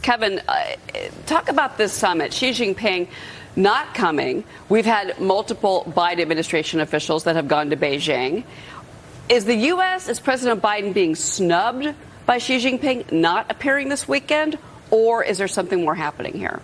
Kevin, talk about this summit. Xi Jinping not coming. We've had multiple Biden administration officials that have gone to Beijing. Is the U.S., is President Biden being snubbed by Xi Jinping not appearing this weekend, or is there something more happening here?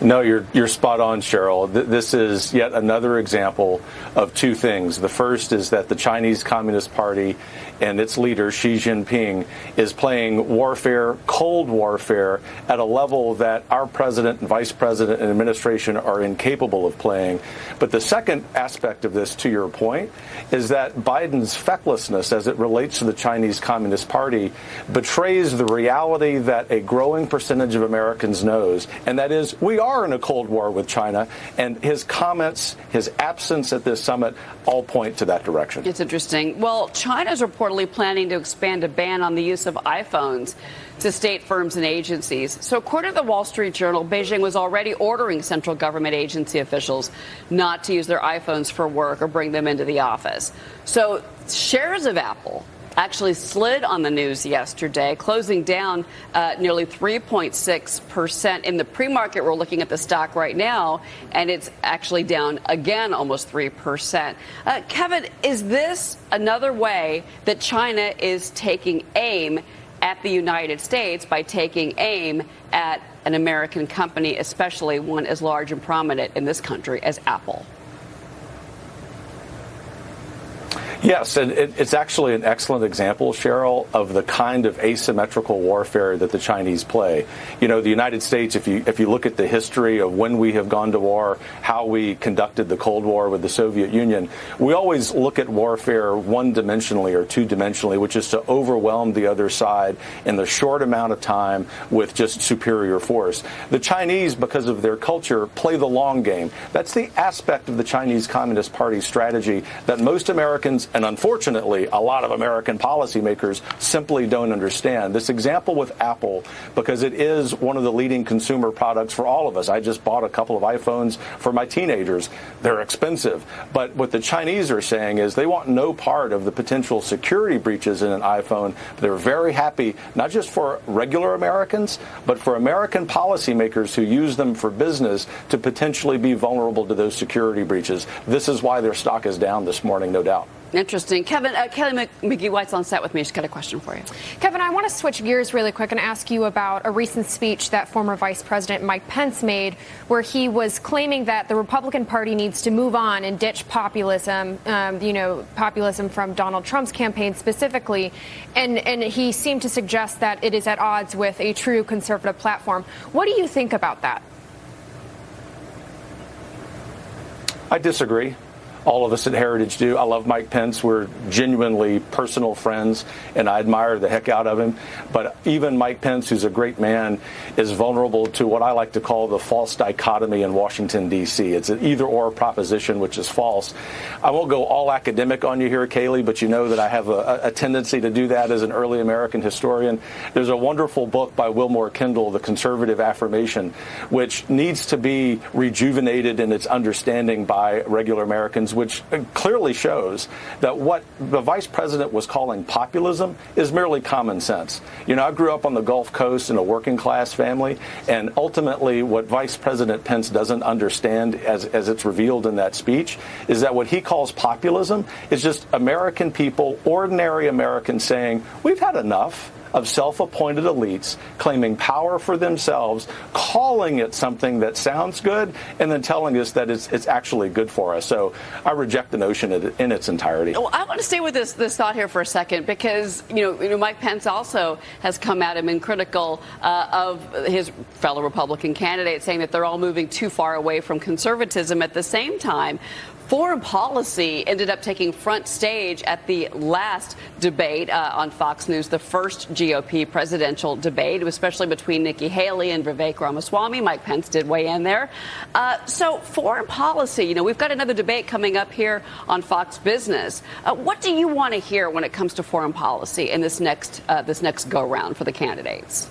No, you're spot on, Cheryl. This is yet another example of two things. The first is that the Chinese Communist Party and its leader, Xi Jinping, is playing warfare, cold warfare, at a level that our president and vice president and administration are incapable of playing. But the second aspect of this, to your point, is that Biden's fecklessness as it relates to the Chinese Communist Party betrays the reality that a growing percentage of Americans knows, and that is we are in a Cold War with China, and his comments, his absence at this summit, all point to that direction. It's interesting. Well, China's reportedly planning to expand a ban on the use of iPhones to state firms and agencies. So according to the Wall Street Journal, Beijing was already ordering central government agency officials not to use their iPhones for work or bring them into the office. So shares of Apple actually slid on the news yesterday, closing down nearly 3.6%. In the pre-market, we're looking at the stock right now, and it's actually down again almost 3%. Kevin, is this another way that China is taking aim at the United States by taking aim at an American company, especially one as large and prominent in this country as Apple? Yes, and it's actually an excellent example, Cheryl, of the kind of asymmetrical warfare that the Chinese play. You know, the United States, if you look at the history of when we have gone to war, how we conducted the Cold War with the Soviet Union, we always look at warfare one-dimensionally or two-dimensionally, which is to overwhelm the other side in the short amount of time with just superior force. The Chinese, because of their culture, play the long game. That's the aspect of the Chinese Communist Party strategy that most Americans, and unfortunately, a lot of American policymakers simply don't understand. This example with Apple, because it is one of the leading consumer products for all of us. I just bought a couple of iPhones for my teenagers. They're expensive. But what the Chinese are saying is they want no part of the potential security breaches in an iPhone. They're very happy, not just for regular Americans, but for American policymakers who use them for business to potentially be vulnerable to those security breaches. This is why their stock is down this morning, no doubt. Interesting. Kevin, Kelly McGee-White's on set with me. She's got a question for you. Kevin, I want to switch gears really quick and ask you about a recent speech that former Vice President Mike Pence made, where he was claiming that the Republican Party needs to move on and ditch populism, populism from Donald Trump's campaign specifically. And he seemed to suggest that it is at odds with a true conservative platform. What do you think about that? I disagree. All of us at Heritage do. I love Mike Pence. We're genuinely personal friends, and I admire the heck out of him. But even Mike Pence, who's a great man, is vulnerable to what I like to call the false dichotomy in Washington, D.C. It's an either-or proposition, which is false. I won't go all academic on you here, Kaylee, but you know that I have a tendency to do that as an early American historian. There's a wonderful book by Wilmore Kendall, The Conservative Affirmation, which needs to be rejuvenated in its understanding by regular Americans, which clearly shows that what the vice president was calling populism is merely common sense. You know, I grew up on the Gulf Coast in a working class family, and ultimately what Vice President Pence doesn't understand, as it's revealed in that speech, is that what he calls populism is just American people, ordinary Americans saying, we've had enough of self-appointed elites claiming power for themselves, calling it something that sounds good, and then telling us that it's actually good for us. So I reject the notion in its entirety. Well, I want to stay with this thought here for a second, because Mike Pence also has come at him and critical of his fellow Republican candidates, saying that they're all moving too far away from conservatism. At the same time, foreign policy ended up taking front stage at the last debate on Fox News, the first GOP presidential debate, especially between Nikki Haley and Vivek Ramaswamy. Mike Pence did weigh in there. So foreign policy, we've got another debate coming up here on Fox Business. What do you want to hear when it comes to foreign policy in this next go-round for the candidates?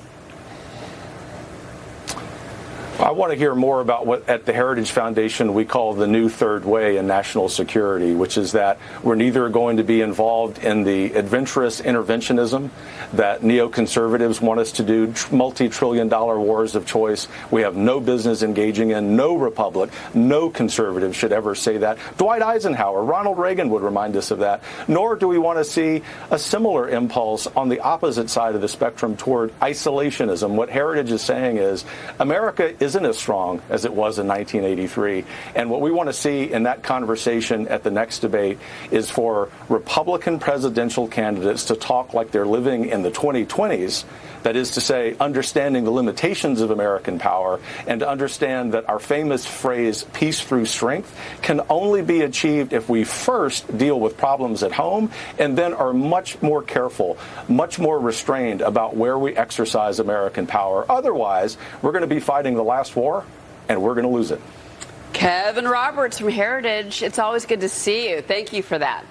I want to hear more about what at the Heritage Foundation we call the new third way in national security, which is that we're neither going to be involved in the adventurous interventionism that neoconservatives want us to do, multi-trillion-dollar wars of choice. We have no business engaging in. No republic, no conservative should ever say that. Dwight Eisenhower, Ronald Reagan would remind us of that. Nor do we want to see a similar impulse on the opposite side of the spectrum toward isolationism. What Heritage is saying is America isn't as strong as it was in 1983. And what we want to see in that conversation at the next debate is for Republican presidential candidates to talk like they're living in the 2020s. That is to say, understanding the limitations of American power and to understand that our famous phrase, peace through strength, can only be achieved if we first deal with problems at home and then are much more careful, much more restrained about where we exercise American power. Otherwise, we're going to be fighting the last war and we're going to lose it. Kevin Roberts from Heritage, it's always good to see you. Thank you for that.